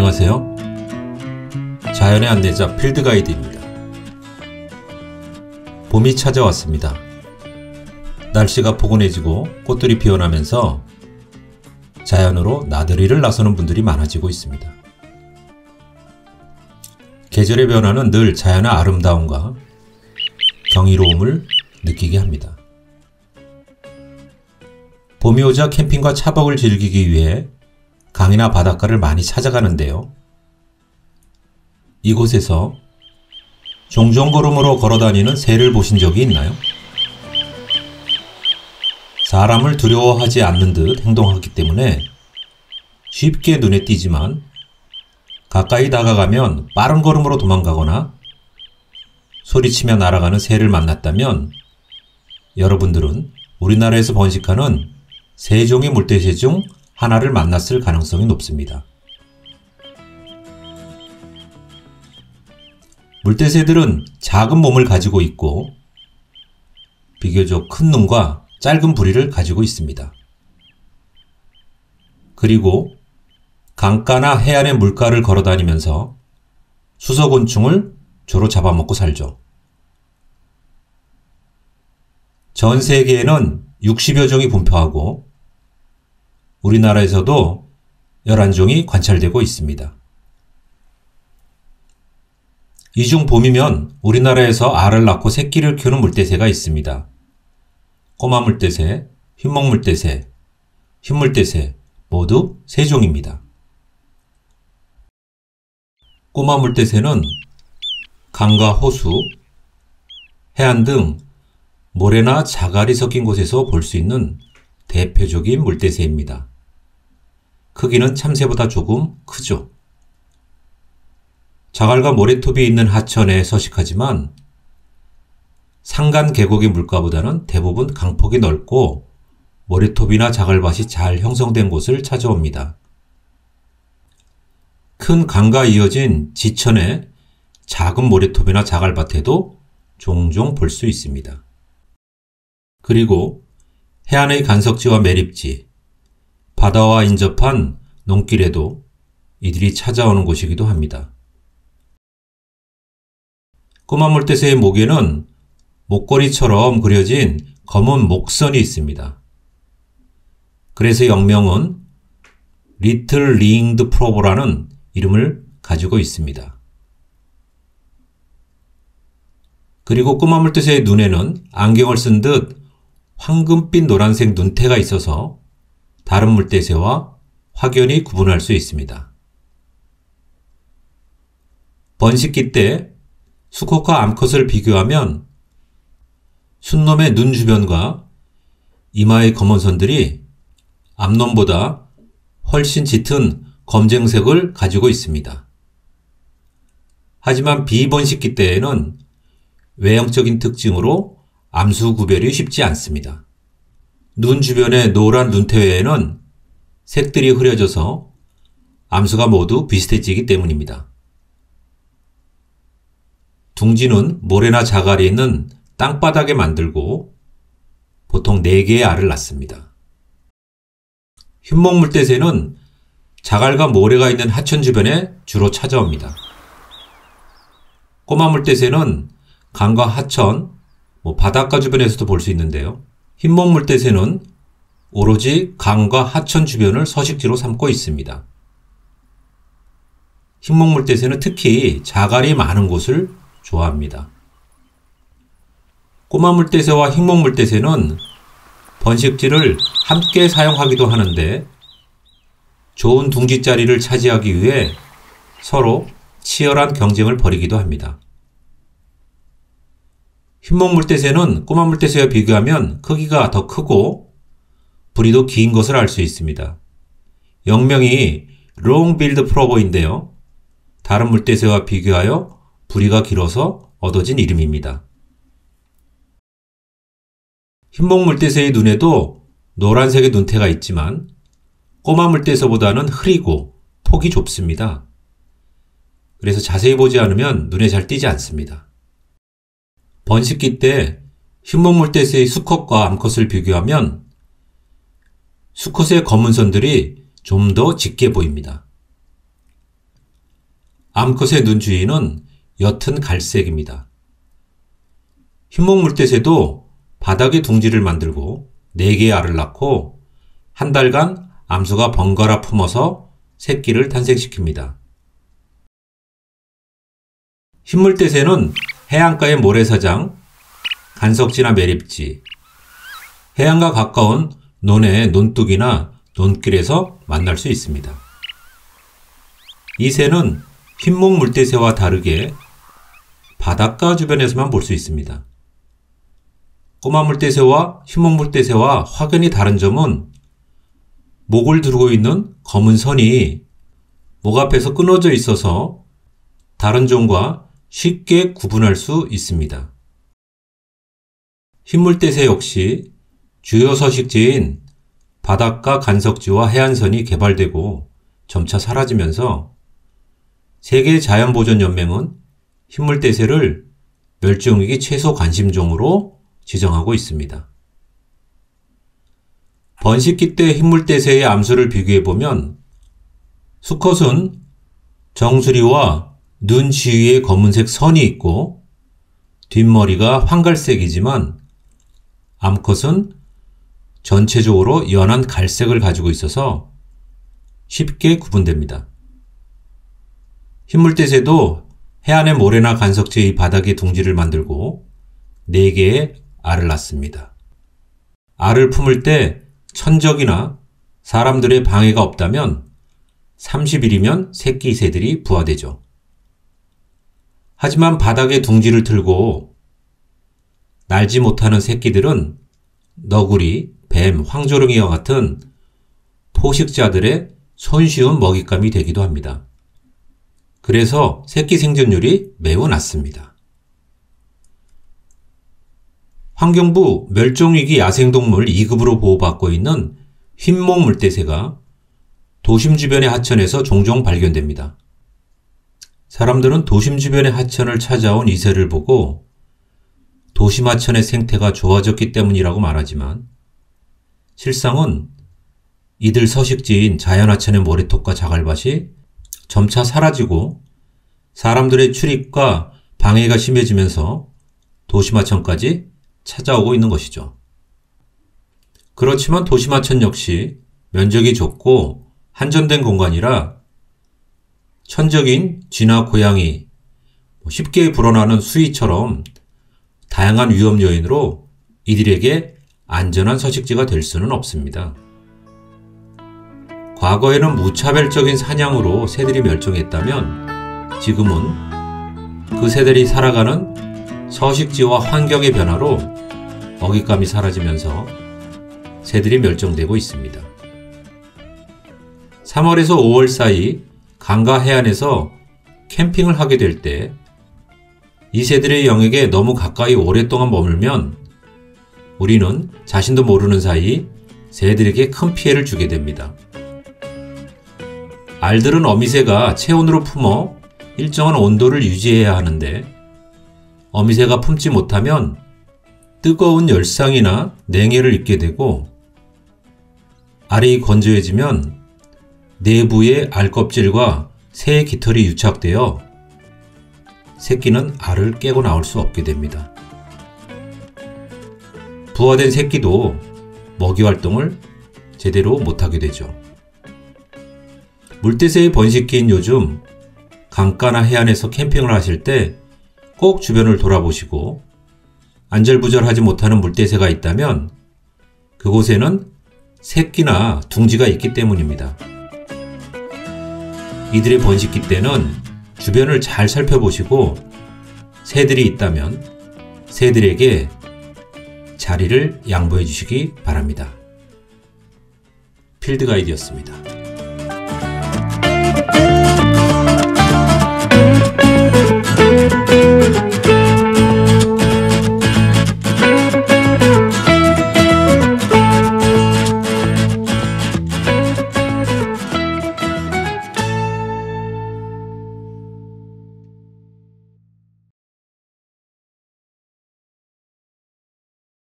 안녕하세요. 자연의 안내자 필드가이드입니다. 봄이 찾아왔습니다. 날씨가 포근해지고 꽃들이 피어나면서 자연으로 나들이를 나서는 분들이 많아지고 있습니다. 계절의 변화는 늘 자연의 아름다움과 경이로움을 느끼게 합니다. 봄이 오자 캠핑과 차박을 즐기기 위해 강이나 바닷가를 많이 찾아가는데요. 이곳에서 종종 걸음으로 걸어다니는 새를 보신 적이 있나요? 사람을 두려워하지 않는 듯 행동하기 때문에 쉽게 눈에 띄지만 가까이 다가가면 빠른 걸음으로 도망가거나 소리치며 날아가는 새를 만났다면 여러분들은 우리나라에서 번식하는 세 종의 물대새 중 하나를 만났을 가능성이 높습니다. 물대새들은 작은 몸을 가지고 있고 비교적 큰 눈과 짧은 부리를 가지고 있습니다. 그리고 강가나 해안의 물가를 걸어다니면서 수소곤충을 주로 잡아먹고 살죠. 전 세계에는 60여 종이 분포하고 우리나라에서도 11종이 관찰되고 있습니다. 이 중 봄이면 우리나라에서 알을 낳고 새끼를 키우는 물대새가 있습니다. 꼬마 물대새, 흰목 물대새, 흰 물대새 모두 3종입니다. 꼬마 물대새는 강과 호수, 해안 등 모래나 자갈이 섞인 곳에서 볼 수 있는 대표적인 물대새입니다. 크기는 참새보다 조금 크죠. 자갈과 모래톱이 있는 하천에 서식하지만 산간 계곡의 물가보다는 대부분 강폭이 넓고 모래톱이나 자갈밭이 잘 형성된 곳을 찾아옵니다. 큰 강과 이어진 지천의 작은 모래톱이나 자갈밭에도 종종 볼 수 있습니다. 그리고 해안의 간석지와 매립지, 바다와 인접한 농길에도 이들이 찾아오는 곳이기도 합니다. 꼬마 물대새의 목에는 목걸이처럼 그려진 검은 목선이 있습니다. 그래서 영명은 리틀 링드 프로보라는 이름을 가지고 있습니다. 그리고 꼬마 물대새의 눈에는 안경을 쓴 듯 황금빛 노란색 눈태가 있어서 다른 물대새와 확연히 구분할 수 있습니다. 번식기 때 수컷과 암컷을 비교하면 순놈의 눈 주변과 이마의 검은 선들이 암놈보다 훨씬 짙은 검정색을 가지고 있습니다. 하지만 비번식기 때에는 외형적인 특징으로 암수 구별이 쉽지 않습니다. 눈 주변의 노란 눈태 외에는 색들이 흐려져서 암수가 모두 비슷해지기 때문입니다. 둥지는 모래나 자갈이 있는 땅바닥에 만들고 보통 4개의 알을 낳습니다. 흰목 물대새는 자갈과 모래가 있는 하천 주변에 주로 찾아옵니다. 꼬마 물대새는 강과 하천, 바닷가 주변에서도 볼 수 있는데요. 흰목 물대새는 오로지 강과 하천 주변을 서식지로 삼고 있습니다. 흰목 물대새는 특히 자갈이 많은 곳을 좋아합니다. 꼬마 물대새와 흰목 물대새는 번식지를 함께 사용하기도 하는데 좋은 둥지 자리를 차지하기 위해 서로 치열한 경쟁을 벌이기도 합니다. 흰목 물대새는 꼬마 물대새와 비교하면 크기가 더 크고 부리도 긴 것을 알 수 있습니다. 영명이 롱빌드 프로보인데요. 다른 물대새와 비교하여 부리가 길어서 얻어진 이름입니다. 흰목 물대새의 눈에도 노란색의 눈태가 있지만 꼬마 물대새보다는 흐리고 폭이 좁습니다. 그래서 자세히 보지 않으면 눈에 잘 띄지 않습니다. 번식기 때 흰목 물대새의 수컷과 암컷을 비교하면 수컷의 검은 선들이 좀 더 짙게 보입니다. 암컷의 눈 주위는 옅은 갈색입니다. 흰목 물대새도 바닥에 둥지를 만들고 4개의 알을 낳고 한 달간 암수가 번갈아 품어서 새끼를 탄생시킵니다. 흰물대새는 해안가의 모래사장, 간석지나 매립지, 해안과 가까운 논의 논둑이나 논길에서 만날 수 있습니다. 이 새는 흰목 물대새와 다르게 바닷가 주변에서만 볼 수 있습니다. 꼬마 물대새와 흰목 물대새와 확연히 다른 점은 목을 두르고 있는 검은 선이 목 앞에서 끊어져 있어서 다른 종과 쉽게 구분할 수 있습니다. 흰물대새 역시 주요 서식지인 바닷가 간석지와 해안선이 개발되고 점차 사라지면서 세계 자연보전연맹은 흰물대새를 멸종위기 최소 관심종으로 지정하고 있습니다. 번식기 때 흰물대새의 암수를 비교해보면 수컷은 정수리와 눈 주위에 검은색 선이 있고 뒷머리가 황갈색이지만 암컷은 전체적으로 연한 갈색을 가지고 있어서 쉽게 구분됩니다. 흰물대새도 해안의 모래나 간석지의 바닥에 둥지를 만들고 4개의 알을 낳습니다. 알을 품을 때 천적이나 사람들의 방해가 없다면 30일이면 새끼 새들이 부화되죠. 하지만 바닥에 둥지를 틀고 날지 못하는 새끼들은 너구리, 뱀, 황조롱이와 같은 포식자들의 손쉬운 먹잇감이 되기도 합니다. 그래서 새끼 생존율이 매우 낮습니다. 환경부 멸종위기 야생동물 2급으로 보호받고 있는 흰목 물대새가 도심 주변의 하천에서 종종 발견됩니다. 사람들은 도심 주변의 하천을 찾아온 이 새를 보고 도심 하천의 생태가 좋아졌기 때문이라고 말하지만 실상은 이들 서식지인 자연하천의 모래톱과 자갈밭이 점차 사라지고 사람들의 출입과 방해가 심해지면서 도심하천까지 찾아오고 있는 것이죠. 그렇지만 도심하천 역시 면적이 좁고 한정된 공간이라 천적인 쥐나 고양이, 쉽게 불어나는 수위처럼 다양한 위험 요인으로 이들에게 안전한 서식지가 될 수는 없습니다. 과거에는 무차별적인 사냥으로 새들이 멸종했다면 지금은 그 새들이 살아가는 서식지와 환경의 변화로 먹잇감이 사라지면서 새들이 멸종되고 있습니다. 3월에서 5월 사이 강가 해안에서 캠핑을 하게 될 때 이 새들의 영역에 너무 가까이 오랫동안 머물면 우리는 자신도 모르는 사이 새들에게 큰 피해를 주게 됩니다. 알들은 어미새가 체온으로 품어 일정한 온도를 유지해야 하는데 어미새가 품지 못하면 뜨거운 열상이나 냉해를 입게 되고 알이 건조해지면 내부의 알껍질과 새의 깃털이 유착되어 새끼는 알을 깨고 나올 수 없게 됩니다. 부화된 새끼도 먹이 활동을 제대로 못하게 되죠. 물대새의 번식기인 요즘 강가나 해안에서 캠핑을 하실 때 꼭 주변을 돌아보시고 안절부절하지 못하는 물대새가 있다면 그곳에는 새끼나 둥지가 있기 때문입니다. 이들의 번식기 때는 주변을 잘 살펴보시고 새들이 있다면 새들에게 자리를 양보해 주시기 바랍니다. 필드가이드였습니다.